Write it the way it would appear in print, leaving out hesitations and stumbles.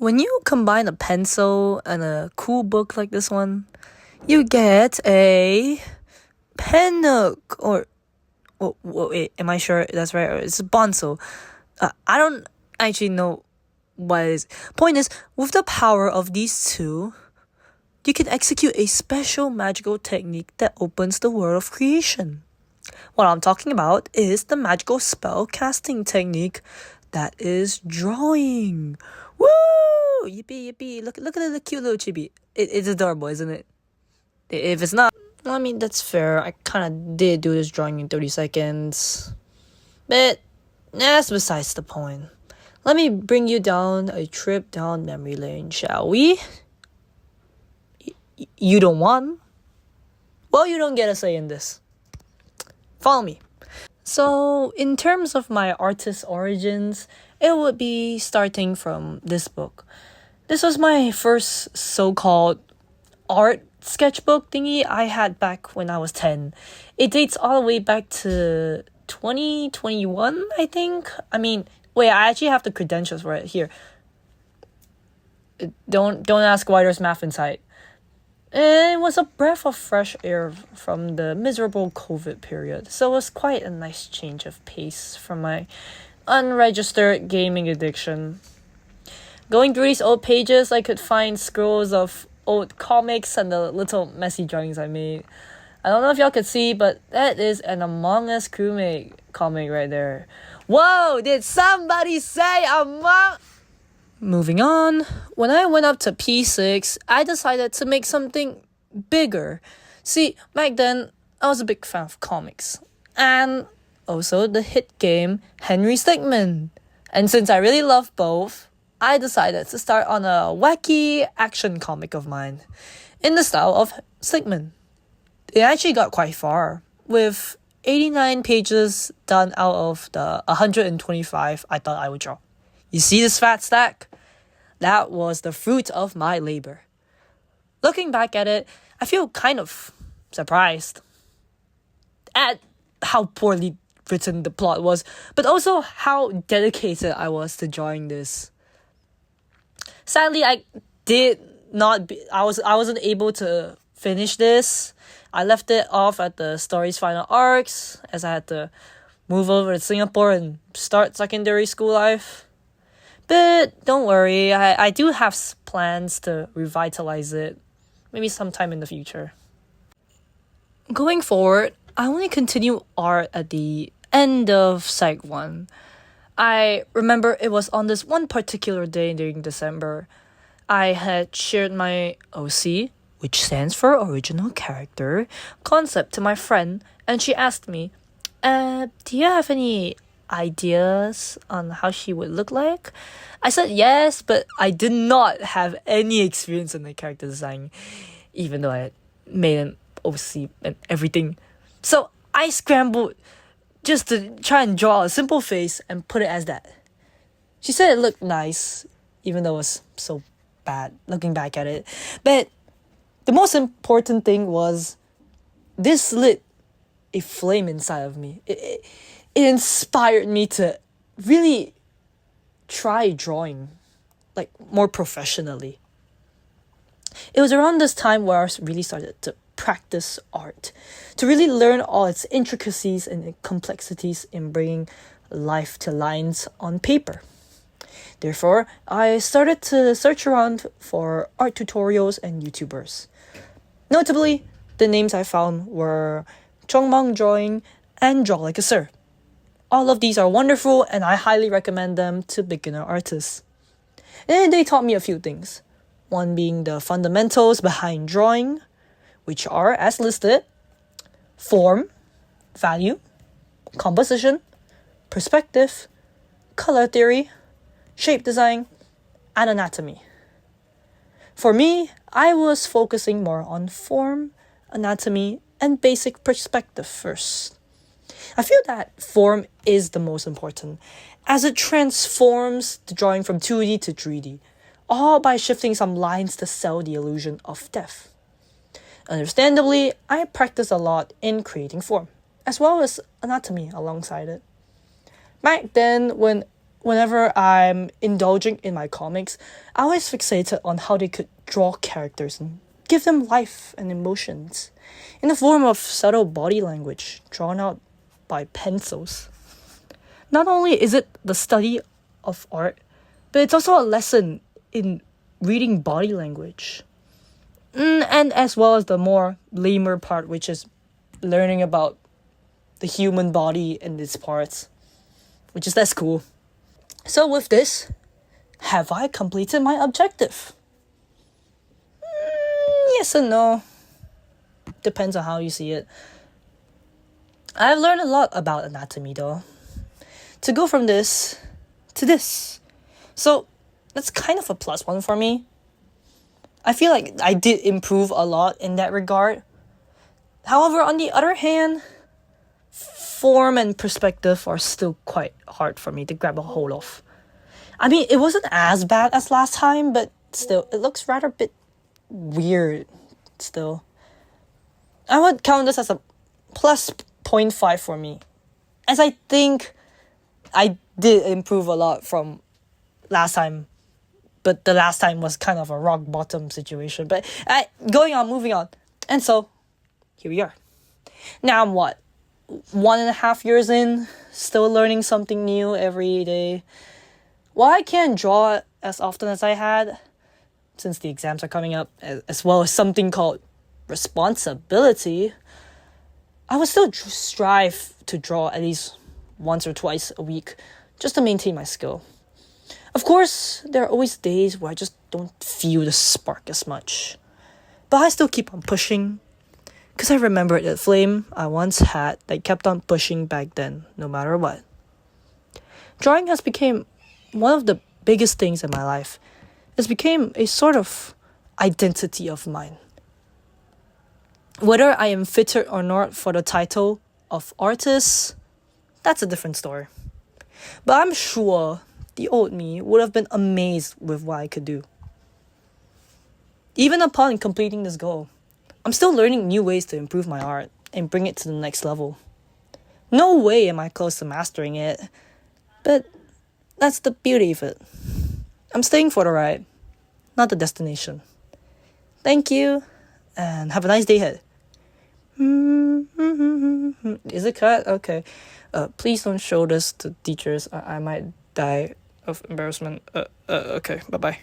When you combine a pencil and a cool book like this one, you get a pennook. Wait, am I sure that's right? Or it's a Bonzo. I don't actually know what it is. Point is, with the power of these two, you can execute a special magical technique that opens the world of creation. What I'm talking about is the magical spell casting technique that is drawing. Woo! Yippee, yippee. Look at the cute little chibi. It's adorable, isn't it? If it's not, well, I mean, that's fair. I kind of did do this drawing in 30 seconds. But that's besides the point. Let me bring you down a trip down memory lane, shall we? You don't want? Well, you don't get a say in this. Follow me. So, in terms of my artist origins, it would be starting from this book. This was my first so-called art sketchbook thingy I had back when I was 10. It dates all the way back to 2021, I think. I mean, wait, I actually have the credentials right here. Don't ask why there's math inside. And it was a breath of fresh air from the miserable COVID period, so it was quite a nice change of pace from my unregistered gaming addiction. Going through these old pages, I could find scrolls of old comics and the little messy drawings I made. I don't know if y'all could see, but that is an Among Us crewmate comic right there. Whoa, did somebody say Among... Moving on, when I went up to P6, I decided to make something bigger. See, back then, I was a big fan of comics. And also the hit game Henry Stickmin. And since I really love both, I decided to start on a wacky action comic of mine in the style of Stickmin. It actually got quite far, with 89 pages done out of the 125 I thought I would draw. You see this fat stack? That was the fruit of my labor. Looking back at it, I feel kind of surprised at how poorly written the plot was, but also how dedicated I was to drawing this. Sadly, I wasn't able to finish this. I left it off at the story's final arcs, as I had to move over to Singapore and start secondary school life. But don't worry, I do have plans to revitalize it, maybe sometime in the future. Going forward, I only continue art at the end of Psych 1. I remember it was on this one particular day during December. I had shared my OC, which stands for Original Character, concept to my friend, and she asked me, do you have any ideas on how she would look like? I said yes, but I did not have any experience in the character design, even though I had made an OC and everything. So I scrambled just to try and draw a simple face and put it as that. She said it looked nice, even though it was so bad looking back at it. But the most important thing was this lit a flame inside of me. It inspired me to really try drawing, like, more professionally. It was around this time where I really started to practice art, to really learn all its intricacies and complexities in bringing life to lines on paper. Therefore, I started to search around for art tutorials and YouTubers. Notably, the names I found were Chongmong Drawing and Draw Like a Sir. All of these are wonderful, and I highly recommend them to beginner artists. And they taught me a few things. One being the fundamentals behind drawing, which are, as listed, form, value, composition, perspective, color theory, shape design, and anatomy. For me, I was focusing more on form, anatomy, and basic perspective first. I feel that form is the most important, as it transforms the drawing from 2D to 3D, all by shifting some lines to sell the illusion of depth. Understandably, I practice a lot in creating form, as well as anatomy alongside it. Back then, when whenever I'm indulging in my comics, I always fixated on how they could draw characters and give them life and emotions in the form of subtle body language drawn out by pencils. Not only is it the study of art, but it's also a lesson in reading body language. And as well as the more lamer part, which is learning about the human body and its parts, which is that's cool. So with this, have I completed my objective? Yes and no. Depends on how you see it. I've learned a lot about anatomy though. To go from this to this. So that's kind of a plus one for me. I feel like I did improve a lot in that regard. However, on the other hand, form and perspective are still quite hard for me to grab a hold of. I mean, it wasn't as bad as last time, but still, it looks rather a bit weird still. I would count this as a plus 0.5 for me, as I think I did improve a lot from last time, but the last time was kind of a rock bottom situation. But moving on. And so, here we are. Now I'm what? 1.5 years in, still learning something new every day. While I can't draw as often as I had, since the exams are coming up, as well as something called responsibility, I would still strive to draw at least once or twice a week, just to maintain my skill. Of course, there are always days where I just don't feel the spark as much. But I still keep on pushing, because I remembered that flame I once had that kept on pushing back then, no matter what. Drawing has become one of the biggest things in my life. It's become a sort of identity of mine. Whether I am fitted or not for the title of artist, that's a different story. But I'm sure the old me would have been amazed with what I could do. Even upon completing this goal, I'm still learning new ways to improve my art and bring it to the next level. No way am I close to mastering it, but that's the beauty of it. I'm staying for the ride, not the destination. Thank you, and have a nice day ahead. Is it cut? Okay. Please don't show this to teachers. I might die of embarrassment. Okay, bye-bye.